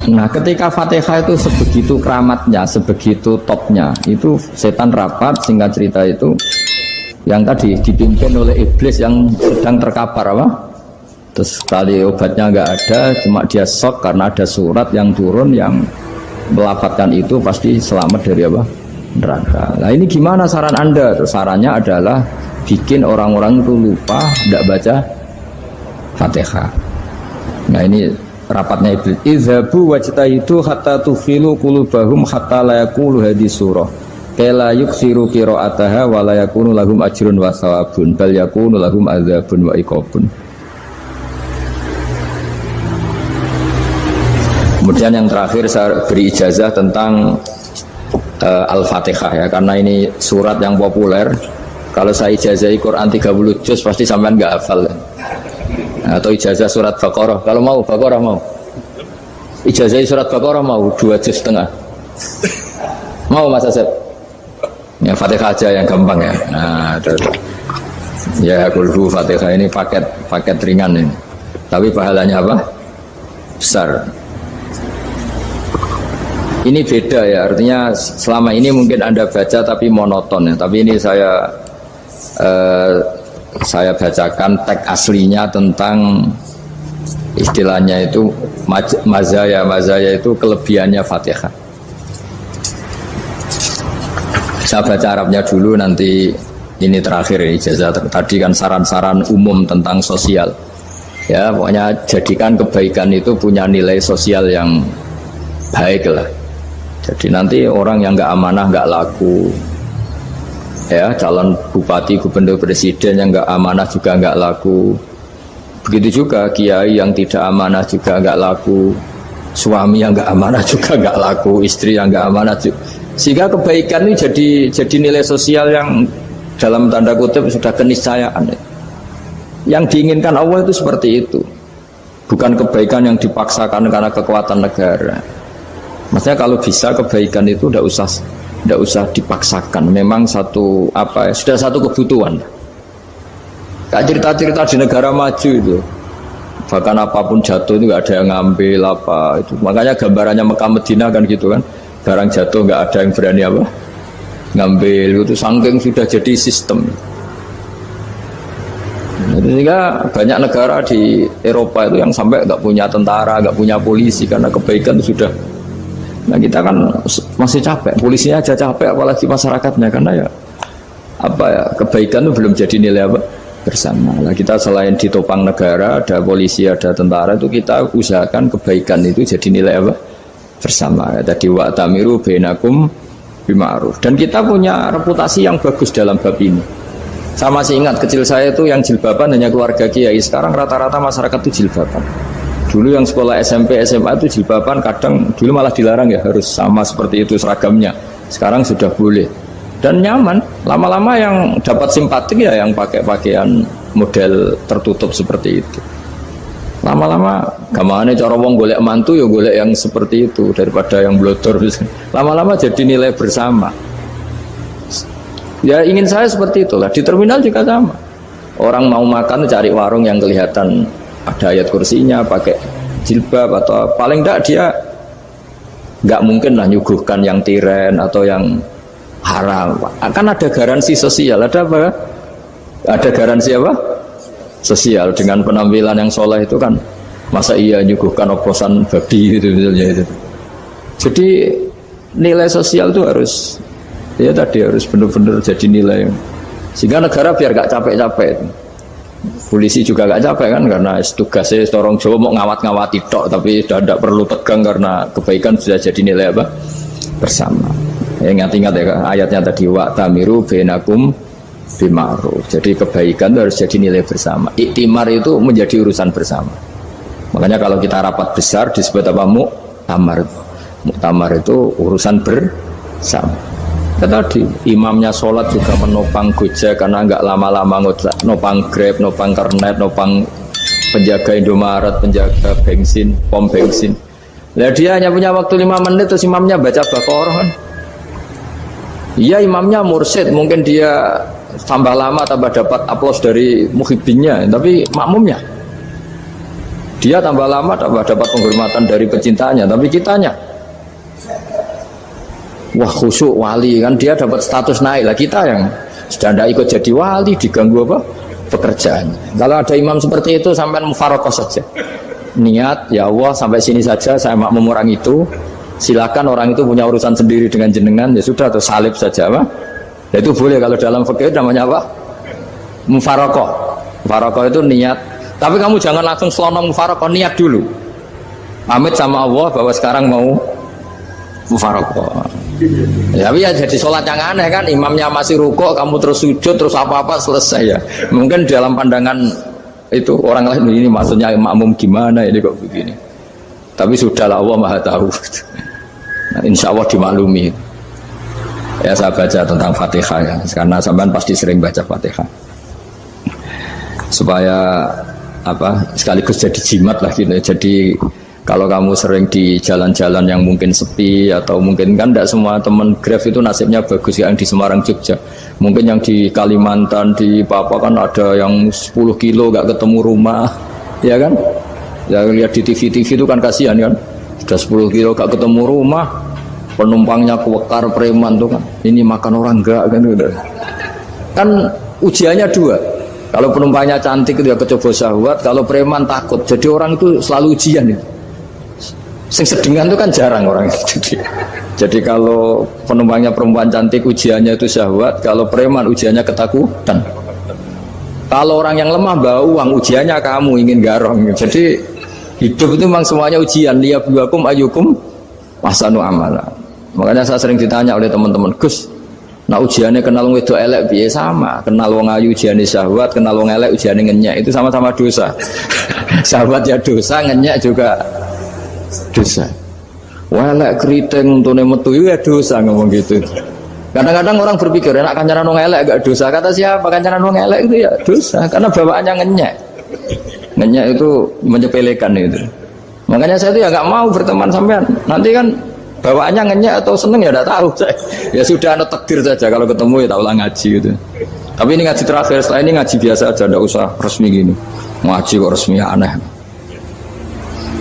Nah, ketika Fatihah itu sebegitu keramatnya, sebegitu topnya, itu setan rapat, singkat cerita itu yang tadi dipimpin oleh iblis yang sedang terkapar apa? Terus tali obatnya nggak ada, cuma dia shock karena ada surat yang turun yang melafatkan itu pasti selamat dari apa? Neraka. Nah ini gimana saran Anda? Terus sarannya adalah bikin orang-orang itu lupa, tidak baca Fatihah. Nah ini rapatnya iblis. Izhabu wajtahidu hatta tufilu qulubahum hatta la yaqulu hadhihi surah. Kala yuksiru qira'ataha wa la yakunu lahum ajrun wa thawabun bal yakunu lahum adzabun wa iqabun. Kemudian yang terakhir saya beri ijazah tentang Al-Fatihah ya, karena ini surat yang populer. Kalau saya ijazahi Quran 30 juz pasti sampean nggak hafal. Atau ijazah surat Baqarah, kalau mau Baqarah mau. Ijazah surat Baqarah mau 2 juz setengah. Mau Mas Asep? Ya Fatihah aja yang gampang ya. Nah, ya kulhu Fatihah ini paket ringan ini. Tapi pahalanya apa? Besar. Ini beda ya, artinya selama ini mungkin Anda baca tapi monoton ya. Tapi ini saya bacakan teks aslinya tentang istilahnya itu mazaya itu kelebihannya Fatihah. Saya baca Arabnya dulu, nanti ini terakhir ya, ijazah tadi kan saran-saran umum tentang sosial ya, pokoknya jadikan kebaikan itu punya nilai sosial yang baik lah. Jadi nanti orang yang nggak amanah nggak laku ya, calon bupati, gubernur, presiden yang nggak amanah juga nggak laku. Begitu juga kiai yang tidak amanah juga nggak laku, suami yang nggak amanah juga nggak laku, istri yang nggak amanah juga. Sehingga kebaikan ini jadi nilai sosial yang dalam tanda kutip sudah keniscayaan. Yang diinginkan Allah itu seperti itu, bukan kebaikan yang dipaksakan karena kekuatan negara. Maksudnya kalau bisa kebaikan itu tidak usah dipaksakan. Memang satu sudah satu kebutuhan. Kayak cerita-cerita di negara maju itu, bahkan apapun jatuh itu nggak ada yang ngambil apa itu. Makanya gambarannya Mekah Medina kan gitu kan, barang jatuh nggak ada yang berani apa ngambil itu, saking sudah jadi sistem. Sehingga banyak negara di Eropa itu yang sampai nggak punya tentara, nggak punya polisi karena kebaikan itu sudah. Nah kita kan masih capek, polisinya aja capek, apalagi masyarakatnya, karena ya kebaikan itu belum jadi nilai bersama. Nah kita selain ditopang negara, ada polisi, ada tentara, itu kita usahakan kebaikan itu jadi nilai bersama. Tadi wa'tamiru bainakum bima'ruf. Dan kita punya reputasi yang bagus dalam bab ini. Saya masih ingat kecil saya itu yang jilbaban hanya keluarga kiai. Sekarang rata-rata masyarakat itu jilbaban. Dulu yang sekolah SMP, SMA itu jilbaban kadang dulu malah dilarang ya, harus sama seperti itu seragamnya. Sekarang sudah boleh dan nyaman. Lama-lama yang dapat simpatik ya yang pakai pakaian model tertutup seperti itu. Lama-lama gamane cara wong golek mantu ya golek yang seperti itu daripada yang blodor. Lama-lama jadi nilai bersama. Ya ingin saya seperti itulah. Di terminal juga sama. Orang mau makan cari warung yang kelihatan ada ayat kursinya, pakai jilbab, atau paling enggak dia nggak mungkin lah nyuguhkan yang tiren atau yang haram. Kan ada garansi sosial, ada apa? Ada garansi apa? Sosial dengan penampilan yang soleh itu kan, masa iya nyuguhkan oposan babi gitu misalnya itu. Jadi nilai sosial itu harus harus benar-benar jadi nilai, sehingga negara biar gak capek-capek. Polisi juga gak capek kan, karena tugasnya orang Jawa mau ngawat-ngawati tok, tapi sudah tidak perlu tegang karena kebaikan sudah jadi nilai bersama. Ingat-ingat ya ayatnya tadi, wa'tamiru bainakum bima'ruf. Jadi kebaikan itu harus jadi nilai bersama. Iktimar itu menjadi urusan bersama. Makanya kalau kita rapat besar disebut apa? Muktamar. Muktamar itu urusan bersama. Tadi imamnya sholat juga menopang Gojek karena nggak lama-lama nopang Grab, nopang Kernet, nopang penjaga Indomaret, penjaga bensin, pom bensin. Nah dia hanya punya waktu 5 menit terus imamnya baca Baqarah kan. Iya imamnya mursyid, mungkin dia tambah lama tambah dapat aplaus dari muhibbinnya, tapi makmumnya Dia tambah lama tambah dapat penghormatan dari pecintanya, tapi kitanya wah khusyuk wali kan, dia dapat status naik lah. Kita yang sudah tidak ikut jadi wali diganggu apa pekerjaannya. Kalau ada imam seperti itu sampai mufarokoh saja, niat ya Allah sampai sini saja, saya makmum orang itu, silakan orang itu punya urusan sendiri dengan jenengan, ya sudah, atau salib saja apa. Ya, itu boleh kalau dalam fikih namanya apa? Mufarokoh. Mufarokoh itu niat. Tapi kamu jangan langsung selonong mufarokoh, niat dulu. Pamit sama Allah bahwa sekarang mau mufarokoh. Ya, tapi ya jadi sholat yang aneh kan, imamnya masih rukuk, kamu terus sujud, terus apa-apa selesai ya. Mungkin dalam pandangan itu orang lain ini maksudnya makmum gimana ini kok begini. Tapi sudahlah, Allah Maha tahu. Nah, insya Allah dimaklumi. Ya saya baca tentang Fatihah ya, karena sampean pasti sering baca Fatihah. Supaya apa sekaligus jadi jimat lah gitu. Jadi kalau kamu sering di jalan-jalan yang mungkin sepi, atau mungkin kan tidak semua teman Grab itu nasibnya bagus yang di Semarang Jogja, mungkin yang di Kalimantan di Papua kan ada yang 10 kilo gak ketemu rumah, ya kan ya, lihat di TV-TV itu kan kasihan kan, sudah 10 kilo gak ketemu rumah, penumpangnya kewekar preman tuh kan, ini makan orang enggak kan, udah kan ujiannya dua. Kalau penumpangnya cantik itu ya kecoba syahwat, kalau preman takut. Jadi orang itu selalu ujian itu. Sing sedengan itu kan jarang orang itu. Jadi kalau penumpangnya perempuan cantik ujiannya itu syahwat, kalau preman ujiannya ketakutan. Kalau orang yang lemah bawa uang ujiannya kamu ingin garong. Jadi hidup itu memang semuanya ujian. Liyabluwakum ayyukum ahsanu amala. Makanya saya sering ditanya oleh teman-teman, Gus, nah ujiannya kenal wong wedok elek piye? Sama, kenal wong ayu ujiannya syahwat, kenal wong elek ujiannya ngenyek, itu sama-sama dosa. Syahwat ya dosa, ngenyek juga dosa. Wah elek keriting untune metu ya dosa, ngomong gitu. Kadang-kadang orang berpikir enak kancanan wong elek gak dosa. Kata siapa? Kancanan wong elek itu ya dosa, karena bawaannya ngenyek. Ngenyek itu menyepelekan itu. Makanya saya itu ya gak mau berteman sampean. Nanti kan bawaannya ngenyek atau seneng ya tidak tahu. Ya sudah, ada takdir saja, kalau ketemu ya tak ulang ngaji gitu. Tapi ini ngaji terakhir, setelah ini ngaji biasa aja, tidak usah resmi gini. Ngaji kok resmi aneh.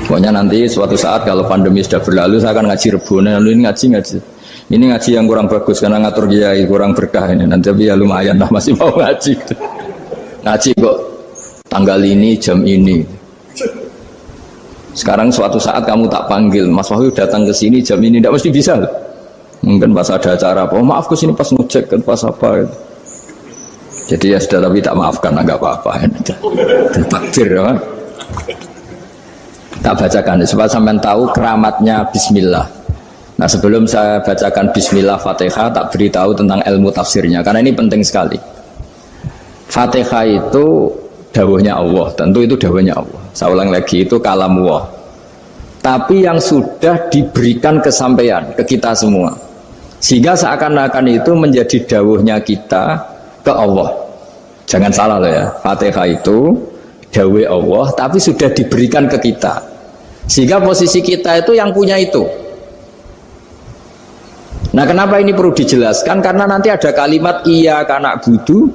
Pokoknya nanti suatu saat kalau pandemi sudah berlalu, saya akan ngaji Rebona. Lalu ini ngaji. Ini ngaji yang kurang bagus karena ngatur kiai kurang berkah ini. Nanti tapi ya lumayan lah, masih mau ngaji. Ngaji kok tanggal ini jam ini. Sekarang suatu saat kamu tak panggil, Mas Wahyu datang ke sini jam ini, tidak mesti bisa. Mungkin pas ada acara apa, oh, maaf ke sini pas ngecek kan pas apa. Gitu. Jadi ya sudah, tapi tak maafkan, enggak apa-apa. Takdir ya. Tak bacakan supaya sampean tahu keramatnya bismillah. Nah, sebelum saya bacakan bismillah Fatihah, tak beritahu tentang ilmu tafsirnya karena ini penting sekali. Fatihah itu dawuhnya Allah, tentu itu dawuhnya Allah. Saya ulang lagi, itu kalam Allah. Tapi yang sudah diberikan kesampaian ke kita semua. Sehingga seakan-akan itu menjadi dawuhnya kita ke Allah. Jangan salah loh ya, Fatihah itu dawuh Allah tapi sudah diberikan ke kita. Sehingga posisi kita itu yang punya itu. Nah, kenapa ini perlu dijelaskan? Karena nanti ada kalimat iyyaka na'budu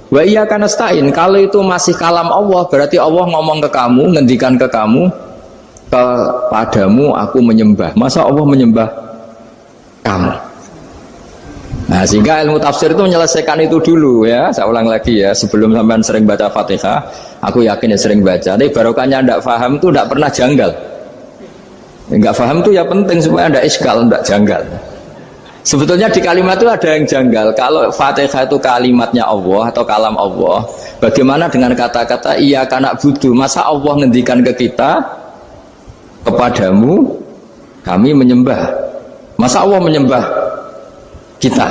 wa iyyaka nasta'in. Kalau itu masih kalam Allah, berarti Allah ngomong ke kamu, ngendikan ke kamu, kepadamu aku menyembah. Masa Allah menyembah kamu? Nah, sehingga ilmu tafsir itu menyelesaikan itu dulu ya. Saya ulang lagi ya, sebelum sampean sering baca Fatihah, aku yakin ya sering baca. Tapi barokahnya ndak paham itu ndak pernah janggal. Enggak paham itu ya penting supaya ndak iskal, ndak janggal. Sebetulnya di kalimat itu ada yang janggal. Kalau Fatihah itu kalimatnya Allah atau kalam Allah, bagaimana dengan kata-kata iyyaka na'budu? Masa Allah ngendikan ke kita, kepadamu kami menyembah? Masa Allah menyembah kita?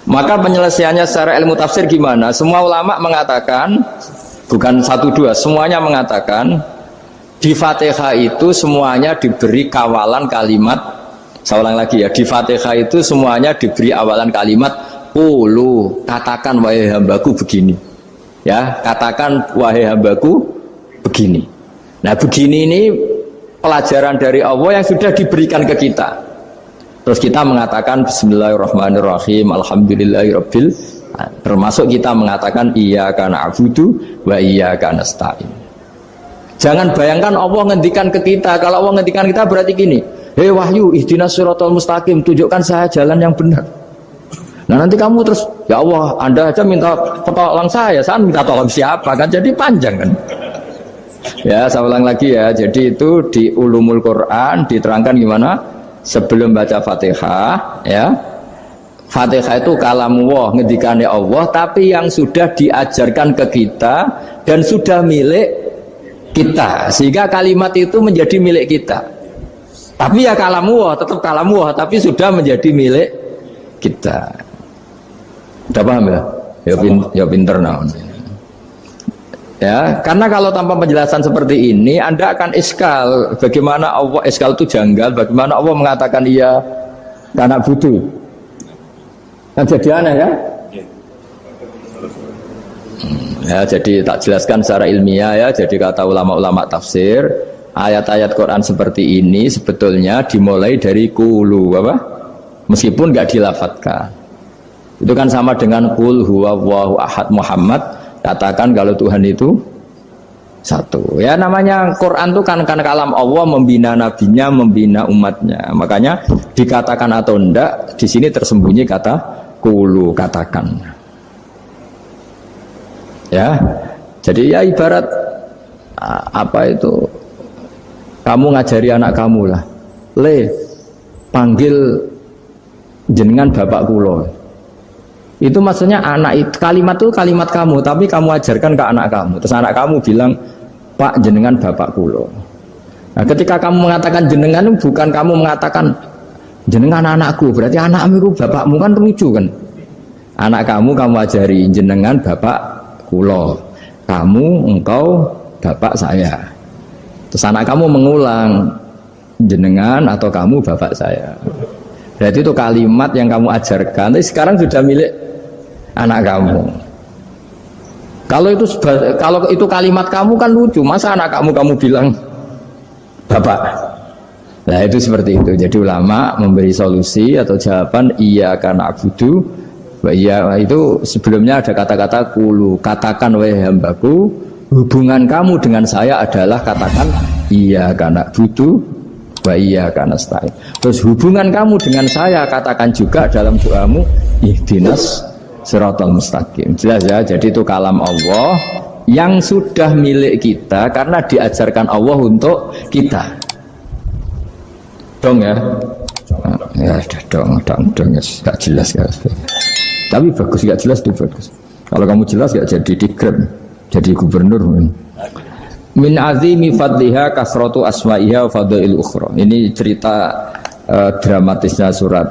Maka penyelesaiannya secara ilmu tafsir gimana? Semua ulama mengatakan, bukan satu dua, semuanya mengatakan di Fatihah itu semuanya diberi kawalan kalimat. Saya ulang lagi ya, di Fatihah itu semuanya diberi awalan kalimat qulu, katakan wahai hambaku begini. Ya, katakan wahai hambaku begini. Nah, begini ini pelajaran dari Allah yang sudah diberikan ke kita. Terus kita mengatakan bismillahirrahmanirrahim, alhamdulillahirabbil, termasuk kita mengatakan iyyaka na'budu wa iyyaka nasta'in. Jangan bayangkan Allah ngendikan ke kita. Kalau Allah ngendikan kita berarti gini, hei wahyu, ihdinas siratal mustaqim, tunjukkan saya jalan yang benar. Nah nanti kamu terus, ya Allah, Anda aja minta tolong saya minta tolong siapa kan? Jadi panjang kan? Ya, saya ulang lagi ya. Jadi itu di Ulumul Quran diterangkan gimana? Sebelum baca Fatihah, ya. Fatihah itu kalamullah, ngendikane Allah, tapi yang sudah diajarkan ke kita dan sudah milik kita, sehingga kalimat itu menjadi milik kita. Tapi ya kalamullah, tetap kalamullah, tapi sudah menjadi milik kita. Udah paham ya? Ya pinter naon. Ya, karena kalau tanpa penjelasan seperti ini, Anda akan iskal. Bagaimana Allah, iskal itu janggal. Bagaimana Allah mengatakan iya karena butuh? Kan jadi aneh ya? Ya, jadi tak jelaskan secara ilmiah ya. Jadi kata ulama-ulama tafsir, ayat-ayat Quran seperti ini sebetulnya dimulai dari qulu apa? Meskipun nggak dilafatkan. Itu kan sama dengan qul huwallahu ahad Muhammad. Katakan kalau Tuhan itu satu. Ya namanya Quran itu kan kalam Allah, membina nabinya, membina umatnya. Makanya dikatakan atau enggak, di sini tersembunyi kata qulu, katakan. Ya. Jadi ya ibarat apa itu? Kamu ngajari anak kamu lah. Panggil jenengan bapak kula. Itu maksudnya anak itu, kalimat itu kalimat kamu, tapi kamu ajarkan ke anak kamu. Terus anak kamu bilang, Pak jenengan bapak kulo. Nah, ketika kamu mengatakan jenengan, bukan kamu mengatakan jenengan anakku, berarti anakmu itu bapakmu, kan lucu kan? Anak kamu ajari jenengan bapak kulo, kamu engkau bapak saya. Terus anak kamu mengulang jenengan atau kamu bapak saya. Berarti itu kalimat yang kamu ajarkan, tapi sekarang sudah milik anak kamu. Kalau itu kalimat kamu kan lucu, masa anak kamu bilang bapak. Nah itu seperti itu. Jadi ulama memberi solusi atau jawaban iya karena abudu. Iya itu sebelumnya ada kata-kata qulu, katakan wahai hambaku, hubungan kamu dengan saya adalah katakan iya karena abudu wa iyyaka nasta'in. Terus hubungan kamu dengan saya katakan juga dalam doamu ihdinas siratal mustaqim. Jelas ya, jadi itu kalam Allah yang sudah milik kita karena diajarkan Allah untuk kita. Dong ya. Ya sudah dong ya, gak jelas ya. Tapi bagus, gak jelas itu bagus. Kalau kamu jelas gak jadi dikrem, jadi gubernur. Min azimi fadliha kasratu asma'iha wa fadail ukhra. Ini cerita dramatisnya surat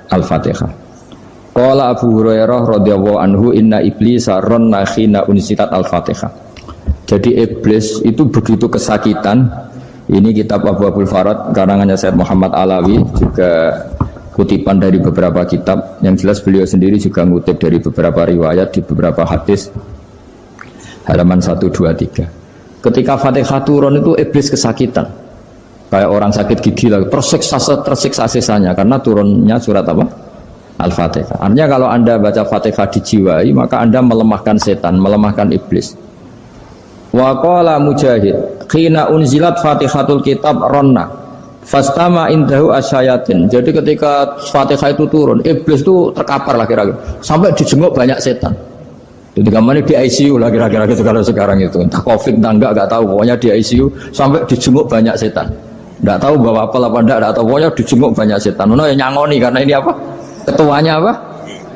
Al-Fatihah. Qala Abu Hurairah radhiyallahu anhu inna iblisa ranna khina unsitat Al-Fatihah. Jadi iblis itu begitu kesakitan. Ini kitab Abu Abul Farad karangannya Syed Muhammad Alawi, juga kutipan dari beberapa kitab. Yang jelas beliau sendiri juga ngutip dari beberapa riwayat di beberapa hadis. Halaman 1, 2, 3. Ketika Fatihah turun itu iblis kesakitan, kayak orang sakit gigi lah, tersiksa sisanya karena turunnya surat apa? Al-Fatihah. Artinya kalau Anda baca Fatihah dijiwai, maka Anda melemahkan setan, melemahkan iblis. Wa qala Mujahid khina unzilat Fatihatul kitab ronna fastama indahu asyayatin. Jadi ketika Fatihah itu turun, iblis itu terkapar lah kira-kira, sampai dijenguk banyak setan. Jadi kemana di ICU lah kira-kira gitu kalau sekarang itu, entah COVID entah enggak tahu, pokoknya di ICU sampai dijenguk banyak setan. Enggak tahu bawa apa enggak tahu, pokoknya dijenguk banyak setan. Ono yang nyangoni karena ini apa? Ketuanya apa?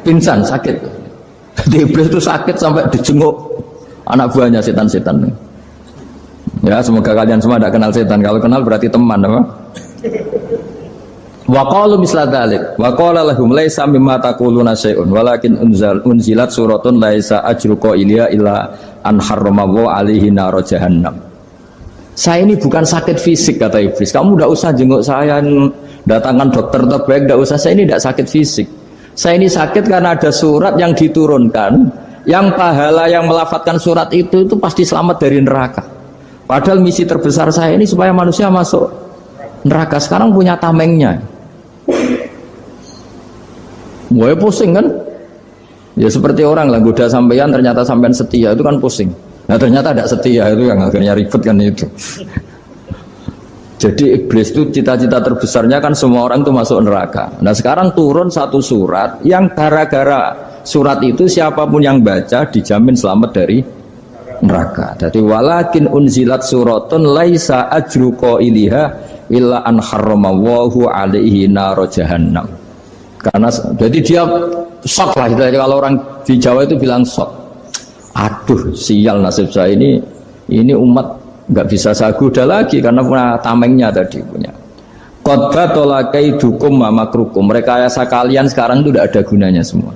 Pingsan, sakit. Jadi iblis itu sakit sampai dijenguk anak buahnya setan-setan. Ya semoga kalian semua tidak kenal setan. Kalau kenal berarti teman apa? Wa qalu misla dzalik wa qala lahum laisa mimma taquluna syai'un walakin unzilat suratun laisa ajru qailiha illa an harramallahu alaihi nar jahannam. Saya ini bukan sakit fisik kata iblis. Kamu tidak usah jenguk saya, datangkan dokter terbaik, tidak usah. Saya ini tidak sakit fisik. Saya ini sakit karena ada surat yang diturunkan, yang pahala yang melafatkan surat itu pasti selamat dari neraka. Padahal misi terbesar saya ini supaya manusia masuk neraka. Sekarang punya tamengnya. Wah pusing kan? Ya seperti orang lah, goda sampean ternyata sampean setia, itu kan pusing. Nah ternyata tidak setia, itu yang akhirnya ribet kan itu. Jadi iblis itu cita-cita terbesarnya kan semua orang itu masuk neraka. Nah sekarang turun satu surat yang gara-gara surat itu siapapun yang baca dijamin selamat dari neraka. Jadi walakin unzilat suratun laisa ajru qailiha illa an harramallahu alaihi nar jahannam. Karena jadi dia shock lah, kalau orang di Jawa itu bilang shock. Aduh sial nasib saya ini umat nggak bisa saya goda lagi karena punya tamengnya tadi punya. Qadba tolakai dukum mamakrukum. Rekayasa kalian sekarang itu tidak ada gunanya semua.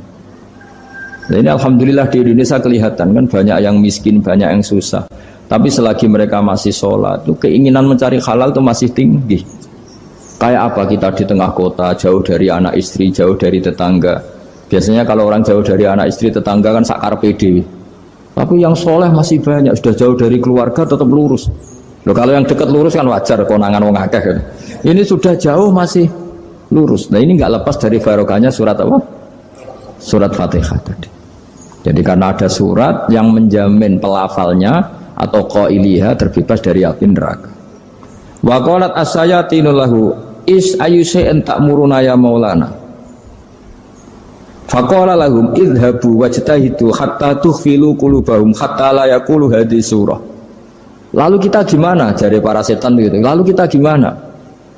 Nah, ini alhamdulillah di Indonesia kelihatan kan banyak yang miskin, banyak yang susah. Tapi selagi mereka masih sholat, itu keinginan mencari halal itu masih tinggi. Kayak apa kita di tengah kota, jauh dari anak istri, jauh dari tetangga. Biasanya kalau orang jauh dari anak istri, tetangga kan sakar pede. Tapi yang soleh masih banyak, sudah jauh dari keluarga tetap lurus. Loh, kalau yang dekat lurus kan wajar, konangan wong akeh kan. Ini sudah jauh masih lurus. Nah ini nggak lepas dari barokahnya surat apa? Surat Fatihah tadi. Jadi karena ada surat yang menjamin pelafalnya atau qailiha terbebas dari api neraka. Wa qalat as-sayatinu lahu is ayyusai'in ta'muruna ya maulana. Faqala lahum idhabu wajtahidu hatta tukhfilu qulubahum hatta la yaqulu hadhihi surah. Lalu kita gimana? Jari para setan gitu. Lalu kita gimana?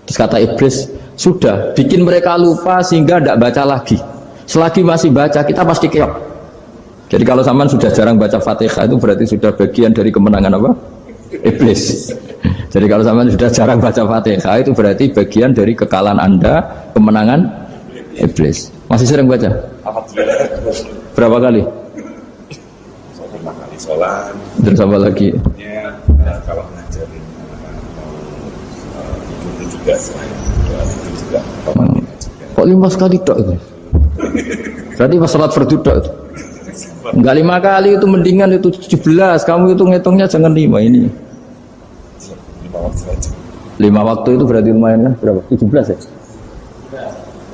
Terus kata iblis, sudah bikin mereka lupa sehingga tidak baca lagi. Selagi masih baca kita pasti keok. Jadi kalau sampean sudah jarang baca Fatihah itu berarti sudah bagian dari kemenangan apa? Iblis. Jadi kalau sampean sudah jarang baca Fatihah itu berarti bagian dari kekalahan Anda, kemenangan iblis. Masih sering baca? Berapa kali? 5 kali sholat. Terus apa lagi? Ya, kalau ngajarin itu juga selain itu juga Kok 5 kali tok itu? Berarti pas sholat fardu tok itu? Enggak 5 kali itu mendingan itu 17. Kamu itu ngitungnya jangan 5 ini. 5 waktu saja. 5 waktu itu berarti lumayan kan? Berapa? 17 ya?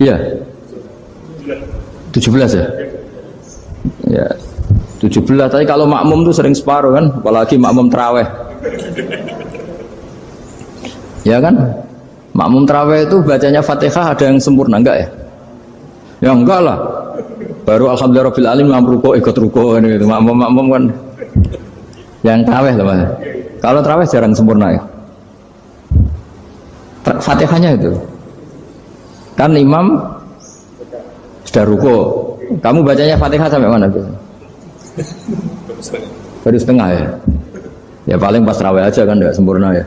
Iya. 17 ya? Ya 17, tapi kalau makmum tuh sering separuh kan, apalagi makmum terawih. Ya kan? Makmum terawih itu bacanya Fatihah ada yang sempurna enggak ya? Ya enggak lah. Baru alhamdulillah rabbil alamin mampu ruko ikut ruko gitu. Makmum kan yang terawih lah Mas. Kalau terawih jarang sempurna ya. Fatihahnya itu. Kan imam sudah ruko, kamu bacanya Fatihah sampai mana tuh? Baru setengah ya. Ya paling pas terawih aja kan tidak sempurna ya.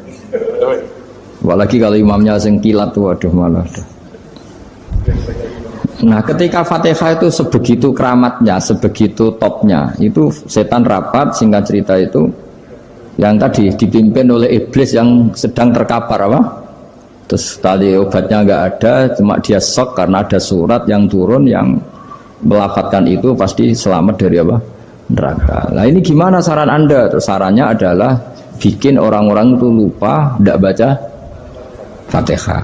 Apalagi kalau imamnya sing kilat tuh, waduh malah. Nah ketika Fatihah itu sebegitu keramatnya, sebegitu topnya, itu setan rapat, singkat cerita itu yang tadi dipimpin oleh iblis yang sedang terkapar apa? Terus tadi obatnya nggak ada, cuma dia shock karena ada surat yang turun yang melafatkan itu pasti selamat dari apa? Neraka. Nah ini gimana saran Anda? Terus sarannya adalah bikin orang-orang itu lupa, tidak baca Fatihah.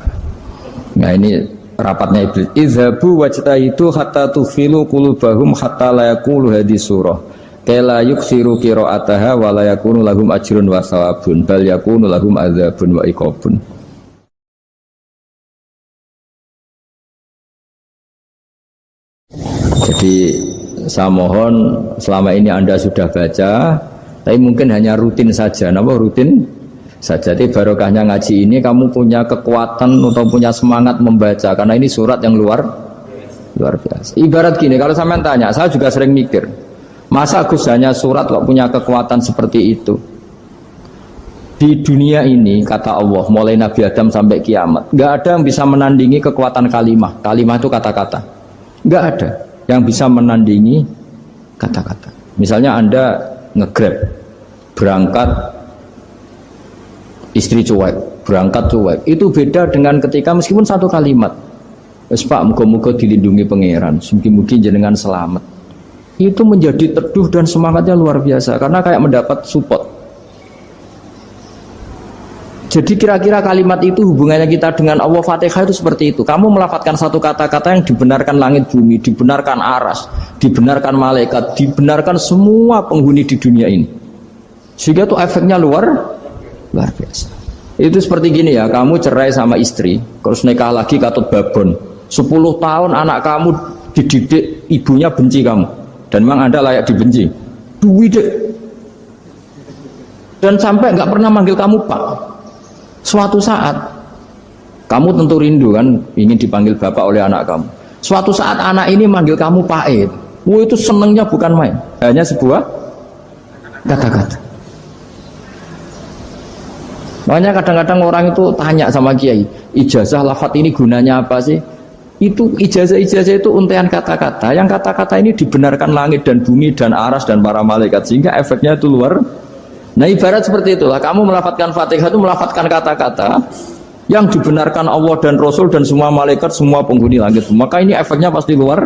Nah ini rapatnya iblis. Izhabu wajtahidu hatta tufilu qulubahum hatta la yaqulu hadhihi surah. Kala yuksiru qira'ataha wa la yakunu lahum ajrun wa thawabun bal yakunu lahum adzabun wa iqabun. Jadi saya mohon selama ini Anda sudah baca, tapi mungkin hanya rutin saja. Kenapa rutin saja? Jadi barokahnya ngaji ini kamu punya kekuatan atau punya semangat membaca karena ini surat yang luar biasa. Ibarat gini, kalau sampean tanya, saya juga sering mikir, masa Gus hanya surat kok punya kekuatan seperti itu? Di dunia ini kata Allah, mulai Nabi Adam sampai kiamat, nggak ada yang bisa menandingi kekuatan kalimah. Kalimah itu kata-kata, nggak ada yang bisa menandingi kata-kata. Misalnya Anda nge-grab berangkat istri cuek, berangkat cuek, itu beda dengan ketika meskipun satu kalimat, wes Pak muga-muga dilindungi pangeran, mugi-mugi jenengan selamat, itu menjadi teduh dan semangatnya luar biasa karena kayak mendapat support. Jadi kira-kira kalimat itu hubungannya kita dengan Allah, Fatihah itu seperti itu. Kamu melafadzkan satu kata-kata yang dibenarkan langit bumi, dibenarkan aras, dibenarkan malaikat, dibenarkan semua penghuni di dunia ini. Sehingga tuh efeknya luar biasa. Itu seperti gini ya, kamu cerai sama istri, terus nikah lagi katut babon. 10 tahun anak kamu dididik, ibunya benci kamu. Dan memang Anda layak dibenci. Duit deh. Dan sampai nggak pernah manggil kamu Pak. Suatu saat, kamu tentu rindu kan, ingin dipanggil Bapak oleh anak kamu. Suatu saat anak ini manggil kamu Pak E. Itu senengnya bukan main. Hanya sebuah kata-kata. Makanya kadang-kadang orang itu tanya sama kiai, ijazah lafaz ini gunanya apa sih? Itu ijazah-ijazah itu untean kata-kata. Yang kata-kata ini dibenarkan langit dan bumi dan aras dan para malaikat, sehingga efeknya itu luar. Nah ibarat seperti itulah, kamu melafadzkan Fatihah itu melafadzkan kata-kata yang dibenarkan Allah dan Rasul dan semua malaikat, semua penghuni langit. Maka ini efeknya pasti luar.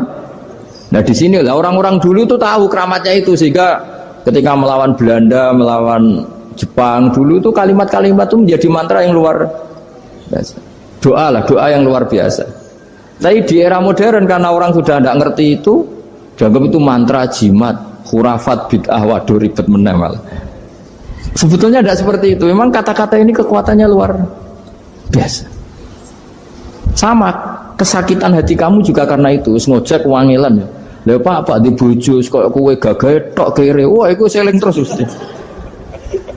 Nah di sini lah orang-orang dulu itu tahu keramatnya itu, sehingga ketika melawan Belanda, melawan Jepang dulu itu kalimat-kalimat itu menjadi mantra yang luar biasa. Doa yang luar biasa. Tapi di era modern karena orang sudah tidak ngerti itu, dianggap itu mantra, jimat, khurafat, bid'ah, waduh ribet menemal. Sebetulnya tidak seperti itu. Memang kata-kata ini kekuatannya luar biasa. Sama kesakitan hati kamu juga karena itu. Ngojek wangilan ya. Lha Pak di bojo kok kowe gagahe tok kere. Wah, iku seling terus Gusti.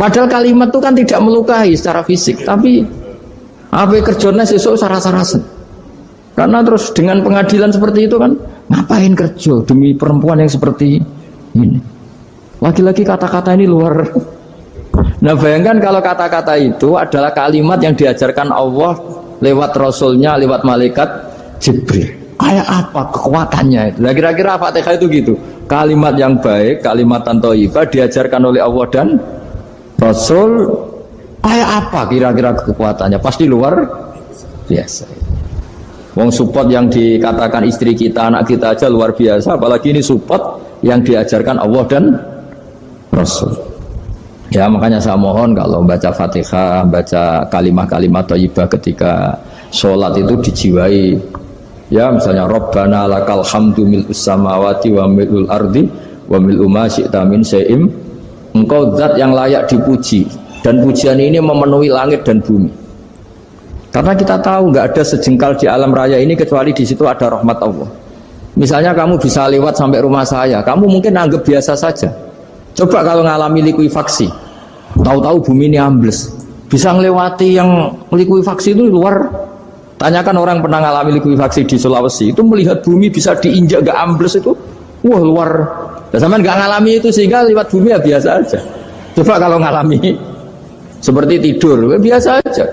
Padahal kalimat itu kan tidak melukai secara fisik, tapi apa kerjanya sesuk sarah-sarasen. Karena terus dengan pengadilan seperti itu kan, ngapain kerja demi perempuan yang seperti ini? Lagi-lagi kata-kata ini luar. Nah bayangkan kalau kata-kata itu adalah kalimat yang diajarkan Allah lewat Rasulnya, lewat malaikat Jibril. Kayak apa kekuatannya itu? Nah kira-kira Fatihah itu gitu. Kalimat yang baik, kalimat thayyibah diajarkan oleh Allah dan Rasul, kayak apa kira-kira kekuatannya? Pasti luar biasa. Wong support yang dikatakan istri kita, anak kita aja luar biasa, apalagi ini support yang diajarkan Allah dan Rasul. Ya makanya saya mohon kalau baca Fatihah, baca kalimat-kalimat thayyibah ketika sholat itu dijiwai. Ya misalnya Rabbana lakal hamdu mil'us samawati wa mil'ul ardi wa mil'u ma syi'ta min syai'im. Engkau zat yang layak dipuji, dan pujian ini memenuhi langit dan bumi. Karena kita tahu nggak ada sejengkal di alam raya ini kecuali di situ ada rahmat Allah. Misalnya kamu bisa lewat sampai rumah saya, kamu mungkin anggap biasa saja. Coba kalau ngalami likuifaksi, tahu-tahu bumi ini ambles, bisa ngelewati yang likuifaksi itu luar. Tanyakan orang pernah ngalami likuifaksi di Sulawesi, itu melihat bumi bisa diinjak gak ambles itu, wah luar. Nah, sampean nggak ngalami itu sehingga lewat bumi ya biasa aja. Coba kalau ngalami seperti tidur, ya biasa aja.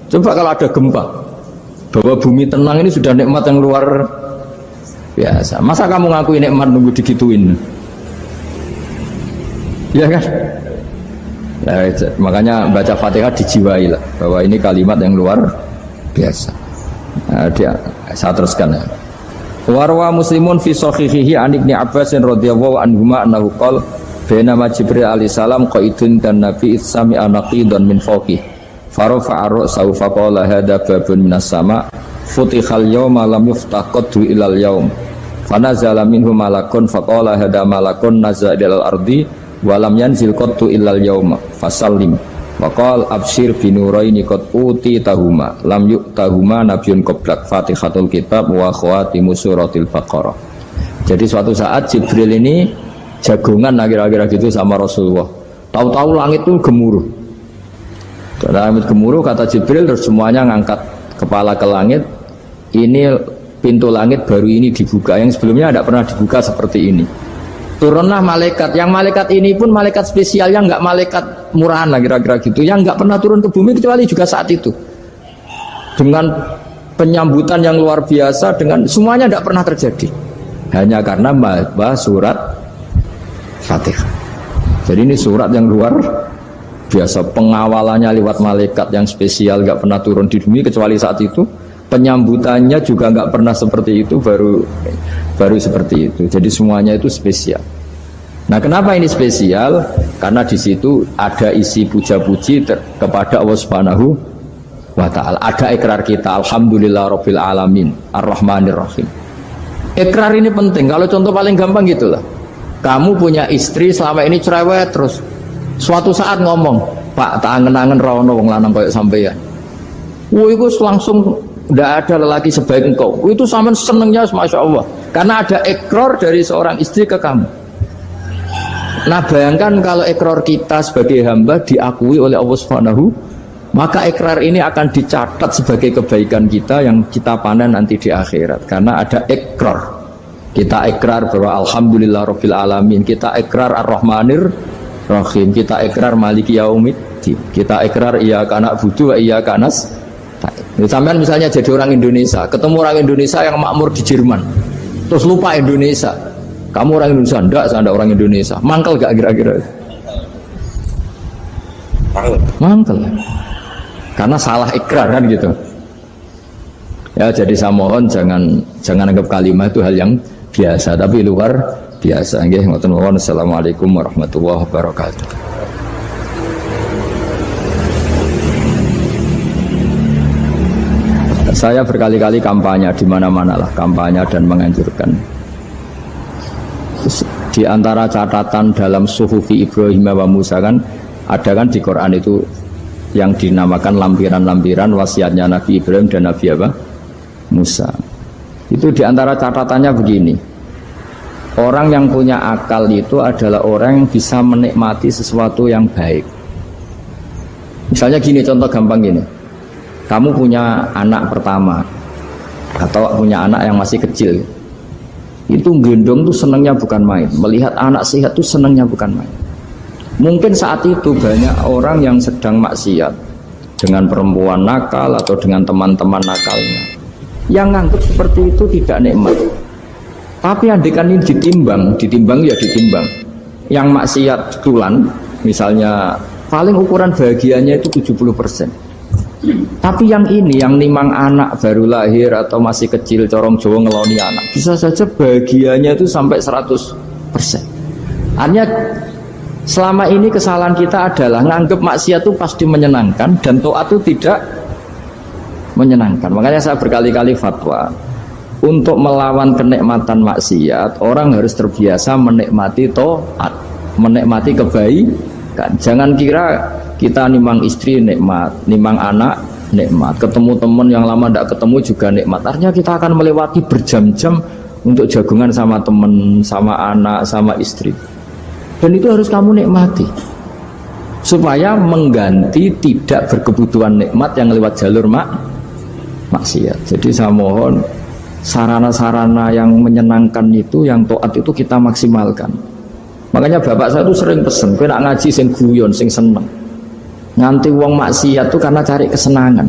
Coba kalau ada gempa, bahwa bumi tenang ini sudah nikmat yang luar biasa. Masa kamu ngaku nikmat nunggu digituin? Ya kan? Nah, makanya baca Fatihah dijiwai lah, bahwa ini kalimat yang luar biasa. Nah, saya teruskan ya. Warwa Muslimun fi sahihihi an Ibnu Abbas radhiyallahu anhuma annahu qala bainama Jibril alaihi salam qaidun dan Nabi sami anaqidan min fawqih farafa'a ra'sahu faqala hadza babun minas sama futihal yawma lam yuftah qaddu ilal yaum fanazala minhu malakun faqala hadza malakun nazala ilal ardi wa lam yanzil qaddu ilal yaum fasallim waqal abshir binuraini qad uti tahuma lam yu'tahuma nabiyyun qablak Fatihatul kitab wa khawatimu suratil Baqarah. Jadi suatu saat Jibril ini jagongan kira-kira gitu sama Rasulullah. Tahu-tahu langit itu gemuruh. Langit gemuruh kata Jibril, terus semuanya ngangkat kepala ke langit. Ini pintu langit baru ini dibuka, yang sebelumnya tidak pernah dibuka seperti ini. Turunlah malaikat, yang malaikat ini pun malaikat spesial, yang nggak malaikat murahan lah kira-kira gitu, yang nggak pernah turun ke bumi kecuali juga saat itu, dengan penyambutan yang luar biasa, dengan semuanya tidak pernah terjadi, hanya karena bahas surat Fatihah. Jadi ini surat yang luar biasa, pengawalannya lewat malaikat yang spesial, nggak pernah turun di bumi kecuali saat itu. Penyambutannya juga nggak pernah seperti itu, baru seperti itu. Jadi semuanya itu spesial. Nah kenapa ini spesial? Karena di situ ada isi puja-puji kepada Allah Subhanahu wa Ta'ala. Ada ikrar kita, Alhamdulillah Rabbil Alamin Ar-Rahmanir Rahim. Ikrar ini penting. Kalau contoh paling gampang gitulah, kamu punya istri selama ini cerewet terus, Suatu saat ngomong, Pak, tak angen-angen rawono wong lanang kayak sampeyan. Itu langsung tidak ada lelaki sebaik engkau. Itu sama senengnya, masya Allah. Karena ada ikrar dari seorang istri ke kamu. Nah bayangkan kalau ikrar kita sebagai hamba diakui oleh Allah Subhanahu, maka ikrar ini akan dicatat sebagai kebaikan kita yang kita panen nanti di akhirat. Karena ada ikrar. Kita ikrar bahwa Alhamdulillah Rabbil Alamin. Kita ikrar Ar-Rahmanir Rahim. Kita ikrar Maliki Yaumiddin. Kita ikrar Iyyaka na'budu wa iyyaka nasta'in. Sampean misalnya jadi orang Indonesia, ketemu orang Indonesia yang makmur di Jerman, terus lupa Indonesia. Kamu orang Indonesia? Enggak, saya enggak orang Indonesia. Mangkel gak kira-kira? Mangkel. Karena salah ikrar kan gitu. Ya jadi saya mohon jangan anggap kalimat itu hal yang biasa, tapi luar biasa. Nggih, ngoten mawon. Assalamualaikum warahmatullahi wabarakatuh. Saya berkali-kali kampanye di mana-mana lah, kampanye dan menganjurkan. Di antara catatan dalam Suhufi Ibrahim wa Musa kan ada kan di Quran itu yang dinamakan lampiran-lampiran wasiatnya Nabi Ibrahim dan Nabi apa? Musa. Itu di antara catatannya begini. Orang yang punya akal itu adalah orang yang bisa menikmati sesuatu yang baik. Misalnya gini, contoh gampang gini. Kamu punya anak pertama atau punya anak yang masih kecil. Itu gendong tuh senangnya bukan main. Melihat anak sehat tuh senangnya bukan main. Mungkin saat itu banyak orang yang sedang maksiat dengan perempuan nakal atau dengan teman-teman nakalnya, yang nganggap seperti itu tidak nikmat. Tapi andekan ini ditimbang ya ditimbang. Yang maksiat tulan, misalnya paling ukuran bahagianya itu 70%. Tapi yang ini, yang nimang anak baru lahir atau masih kecil, corong Jawa ngeloni anak, bisa saja bahagianya itu sampai 100%. Artinya selama ini kesalahan kita adalah nganggap maksiat itu pasti menyenangkan dan taat itu tidak menyenangkan. Makanya saya berkali-kali fatwa, untuk melawan kenikmatan maksiat, orang harus terbiasa menikmati taat, menikmati kebaikan. Jangan kira kita nimang istri nikmat, nimang anak nikmat, ketemu teman yang lama tidak ketemu juga nikmat. Artinya kita akan melewati berjam-jam untuk jagungan sama teman, sama anak, sama istri. Dan itu harus kamu nikmati supaya mengganti tidak berkebutuhan nikmat yang lewat jalur maksiat. Jadi saya mohon sarana-sarana yang menyenangkan itu, yang taat itu kita maksimalkan. Makanya bapak saya itu sering pesen, kowe nak ngaji sing guyon, sing seneng. Nganti wong maksiat itu karena cari kesenangan.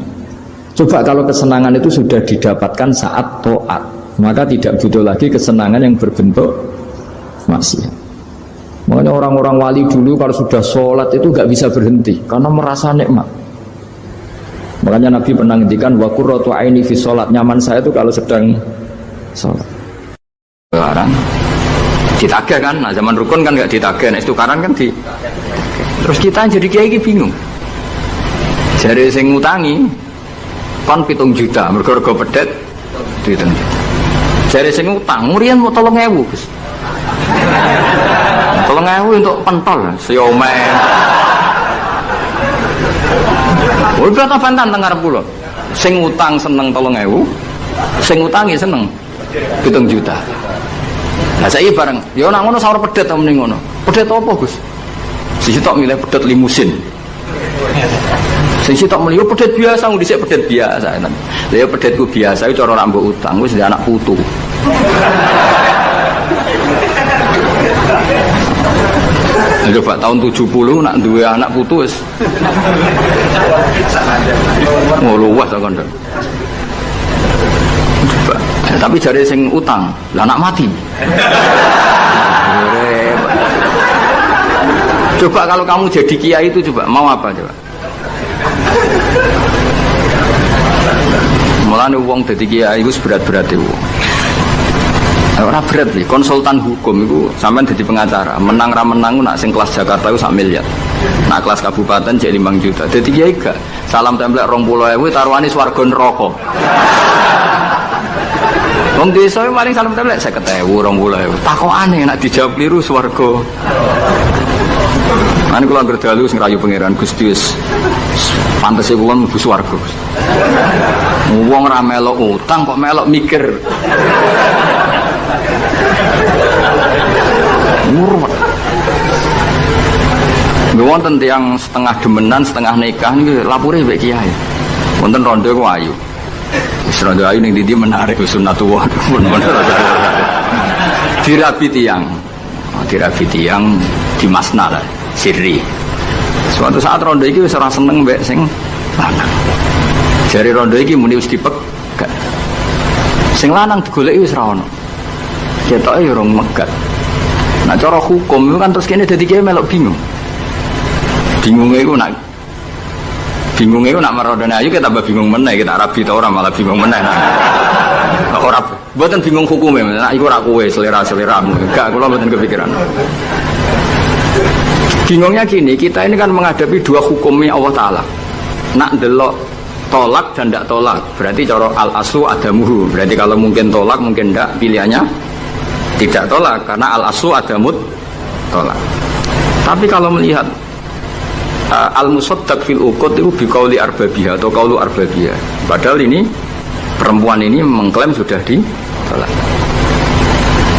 Coba kalau kesenangan itu sudah didapatkan saat taat, maka tidak butuh lagi kesenangan yang berbentuk maksiat. Makanya orang-orang wali dulu kalau sudah sholat itu nggak bisa berhenti karena merasa nikmat. Makanya Nabi pernah ngendikan wa qurratu aini fi sholat, nyaman saya itu kalau sedang sholat. Sekarang ditagih kan, nah zaman rukun kan nggak ditagih, nah istukaran kan di. Terus kita jadi kiai bingung. Jare sing ngutangi kon 7 juta mergo pedet dihitung. Jare sing utang murian mau 3.000, Gus. 3.000 untuk pentol siomay. Woi kata fantan teng ngarep kula. Sing utang seneng 3.000, sing utangi seneng 7 juta. Lah saiki bareng, ya nek ngono sawur pedet ta mending ngono. Pedet apa, Gus? Sisi tok milih pedet limusin. Sisi tok milih pedet biasa, ngu dhisik pedet biasa. Lah ya pedetku biasa iku cara ora mbok utang, wis anak putu. Coba tahun 70 nak duwe anak putu wis. Oh luas kok ndek. Tapi jare sing utang, lah anak mati. Coba kalau kamu jadi kiai itu coba mau apa coba? Mulane wong dadi kiai iku berat-berat iku. Ora berat nih, konsultan hukum itu sampean jadi pengacara, menang ra menang nak sing kelas Jakarta itu 1 miliar. Nak kelas kabupaten jadi 5 juta. Jadi kiai gak salam templek 20.000 taruhane swarga neraka. Wong desa paling salam templek 50.000 20.000. Takokane nak dijawab kliru swarga. Nanti kalau berdalu sing rayu pangeran Gusti wis pantes kula mlebu swarga. Wong ora melok utang kok melok mikir. Murwat. Wonten tiyang setengah demenan, setengah nikah niki lapure mbek kiai. Wonten rondo ku ayu. Wis rondo ayu ning ndi menarik sunnatullah. Dirabi tiyang di masna lah, sirri. Suatu saat rondo iki wis ora seneng mbek sing lanang. Jare rondo iki muni wis dipegat. Sing lanang digoleki wis ora ono. Ketoke ya rong megat. Nah cara hukum itu kan terus kene dadi kiai melok bingung. Bingungnya itu nak merodone ayu kita tambah bingung meneh, kita rabi ta ora malah bingung meneh. Ora mboten bingung hukume, nak iku ora kowe selera-seleramu. Enggak, kula mboten kepikiran. Bingungnya gini, kita ini kan menghadapi dua hukumnya Allah Ta'ala. Nak delok tolak dan tidak tolak, berarti cara al-aslu adamuhu. Berarti kalau mungkin tolak, mungkin tidak, pilihannya tidak tolak, karena al-aslu adamut tolak. Tapi kalau melihat al-musaddaq fil uqud itu biqauli arbabiyah atau qaulu arbabiyah. Padahal ini perempuan ini mengklaim sudah ditolak.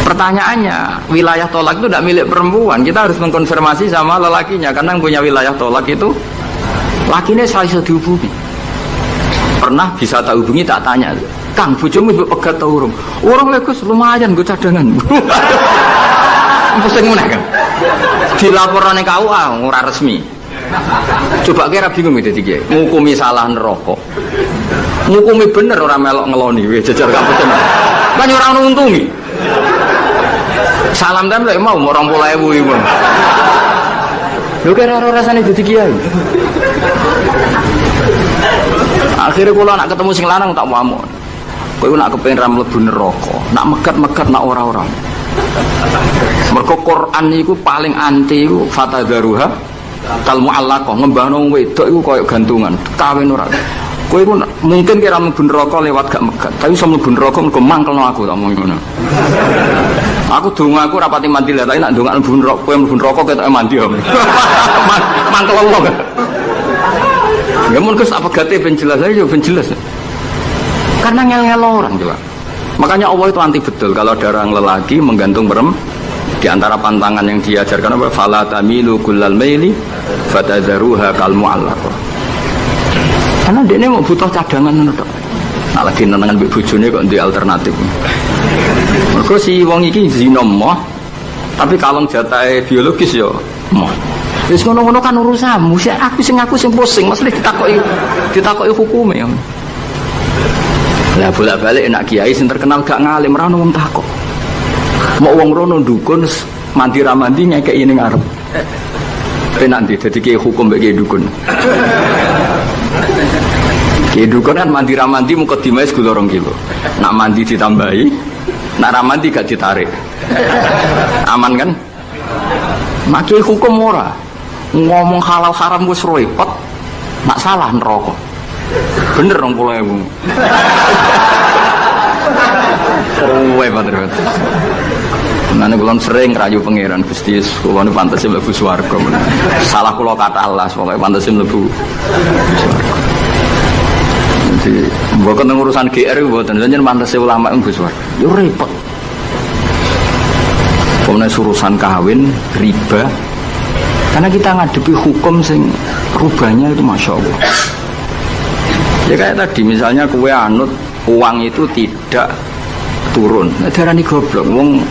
Pertanyaannya, wilayah tolak itu tidak milik perempuan. Kita harus mengkonfirmasi sama lelakinya, karena yang punya wilayah tolak itu lakinya saya bisa dihubungi. Pernah bisa tak hubungi, tak tanya, Kang, bojomu pegat ta urung? Urung lek Gus, lumayan gue cadangan. Pusing meneh kan. Dilaporane KUA ora resmi. Coba kira bingung itu tiga. Ngukumi salah neraka. Ngukumi bener orang melok ngeloni. Wih jajar kamu tenan. Kan orang nuntungi. Salam dan lek mau 20.000 ibu. Lu kira rasanya jadi kiai. Akhirnya kalau nak ketemu sing lanang tak mau. Kau nak kepengen ram mlebu neraka. Nak megat nak ora-ora. Mergo Quran iku paling anti iku fatadharuha kal mu'allaqah, ngembahno wedok iku koyo gantungan, kawin ora. Kowe iku mungkin kira mlebu neraka lewat gak megat, tapi iso mlebu neraka mergo mangkelno aku tak omong ngono. Aku donga aku rapati mandi lah, tapi nak ndongak mlebu neraka, kowe mlebu neraka ketoke mandi om. Mangkelno. Ya mun Gus apa gate ben jelas aja ben jelas. Karena ngel-ngel orang juga. Makanya Allah itu anti betul kalau ada orang lelaki menggantung perempuan. Di antara pantangan yang diajarkan apa? Fala tamilu kullal maili fatadharuha kal mu'allaqah. Karena dia mau butuh cadangan ngono tok. Nah lagi nenengan mbek bojone kok ndek alternatif. Mergo si wong iki zina moh, tapi kalong jatahe biologis yo moh. Wis ngono-ngono kan urusanmu. Aku sing pusing, mesti ditakoki hukume. Lah bolak-balik enak kiai sing terkenal gak ngalim ora ono wong takok. Mau wong rono dukun mandi ra mandi ngekeki ning ngarep. Nanti dadi kiai hukum mbek kiai dukun. Kiai dukun kan mandi ra mandi mukadimah segula 2 kilo. Nak mandi ditambahi, nak ra mandi gak ditarik. Aman kan? Mak kiai hukum ora. Ngomong halal haram wis repot. Nak salah neraka. Bener 20.000. Kowe padha. Nane kula sering rayu pangeran Gusti kula niku pantes mlebu swarga. Salah kula kata Allah, pokoke pantes mlebu swarga. Jadi mboten urusan GR mboten jenengan pantes ulama mlebu swarga. Yo repot. Pemene urusan kawin, riba. Karena kita ngadepi hukum sing rubahnya itu Masya Allah. Ya kayak tadi misalnya kue anut uang itu tidak turun. Nah, darani goblok wong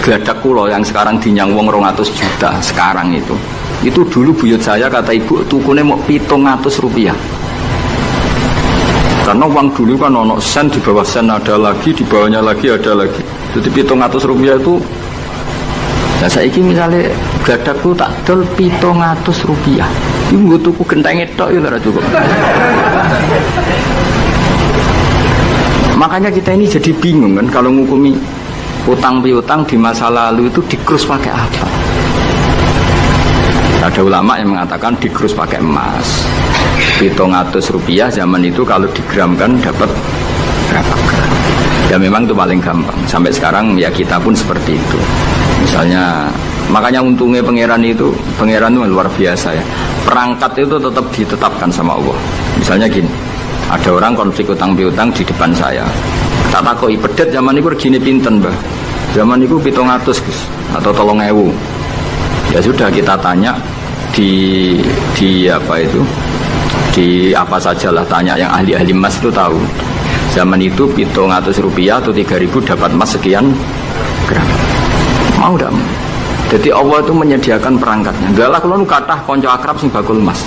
gladak kula yang sekarang dinyang wong 200 juta sekarang itu dulu buyut saya kata ibu tukune mau 700 rupiah. Karena uang dulu kan ono sen, di bawah sen ada lagi, di bawahnya lagi ada lagi. Jadi 700 rupiah itu. Nah saiki misalnya gladakku tak dol 700 rupiah. Ibu tuku genteng tok itu ora cukup. Makanya kita ini jadi bingung kan kalau ngukumi utang piutang di masa lalu itu dikrus pakai apa? Ada ulama yang mengatakan dikrus pakai emas. 700 rupiah zaman itu kalau digramkan dapat berapa gram? Ya memang itu paling gampang. Sampai sekarang ya kita pun seperti itu. Misalnya Makanya untungnya pangeran itu luar biasa ya. Perangkat itu tetap ditetapkan sama Allah. Misalnya gini, ada orang konflik utang piutang di depan saya. Tak takoi pedet zaman itu regine pinten, Mbah. Zaman itu 700 Gus atau 3.000. Ya sudah kita tanya di apa itu? Di apa sajalah tanya yang ahli-ahli emas itu tahu. Zaman itu 700 rupiah atau 3.000 dapat emas sekian gram. Mau enggak? Jadi Allah itu menyediakan perangkatnya. Galah kula nu kathah kanca akrab sing bakul emas.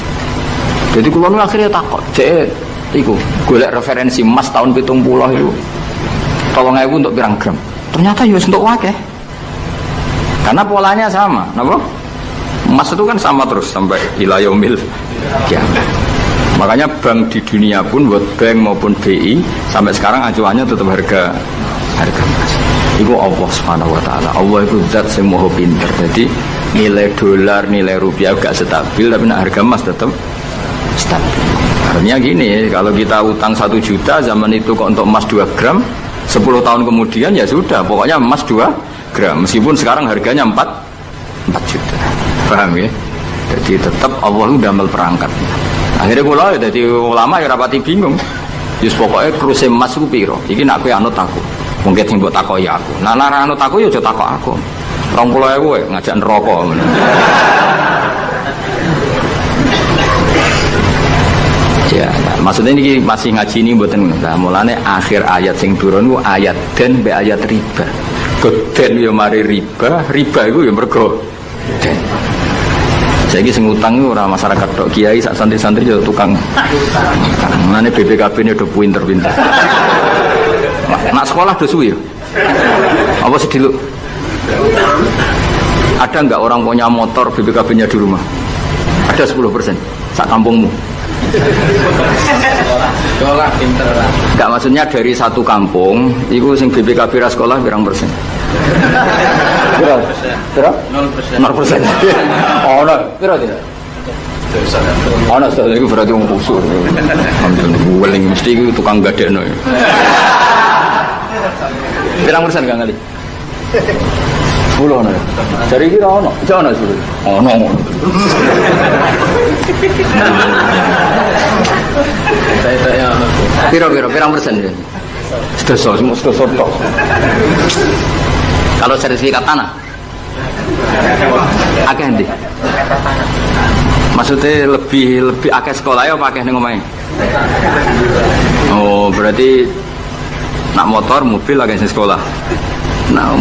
Jadi kula nu akhirnya takut, cek iku golek referensi emas tahun 70 itu 3.000 untuk pirang gram. Ternyata ya untuk wakeh. Karena polanya sama, napa? Emas itu kan sama terus sampai ila yaumil kiamat. Makanya bank di dunia pun, World Bank maupun BI sampai sekarang acuannya tetap harga emas. Itu Allah Subhanahu wa taala. Allah itu zat sing maha pinter. Jadi nilai dolar, nilai rupiah gak stabil, tapi harga emas tetap stabil. Artinya gini, kalau kita utang 1 juta zaman itu kok untuk emas 2 gram, 10 tahun kemudian ya sudah, pokoknya emas 2 gram. Meskipun sekarang harganya 4 juta. Paham ya? Jadi tetap Allah itu damel perangkatnya. Akhirnya kula jadi ulama ya rapati bingung. Yus pokoknya kruse emas ku piro? Iki nak kowe anut aku. Mungkin sing mbok takoki aku. Nah nek anut aku ya aja takok aku. 20.000 ngajak neraka ngono. Ya, maksudnya ini masih ngaji ini mboten. Nah, mulane akhir ayat sing turun ku ayat den be ayat riba. Den yo mari riba iku yo mergo den. Saiki sing utang iku ora masyarakat tok, kiai sak santri-santri yo tukang. Mulane BPKB ini udah pinter-pinter. Nak sekolah udah suwi ya? Apa sih dulu? Ada nggak orang punya motor BPKB-nya di rumah? Ada 10% sak kampungmu. Sekolah pinter lah. Enggak, maksudnya dari satu kampung itu sing BPKB ra sekolah pirang persen? Berapa? 0%. 0%. Oh, no. Berapa tidak? Oh, no, itu berarti orang kusur. Guling mesti itu tukang gadekno. Pirang persen gak ngali? 10 ono. Dari kira ono, jauh ono 10. Ono. Saya Pirang persen ya? Semua tok. Kalau sertifikat tanah? Akeh ndi? Maksudnya lebih akeh sekolah ya apa akeh ning omahe? Oh, berarti nak motor, mobil akeh sing sekolah. Nah,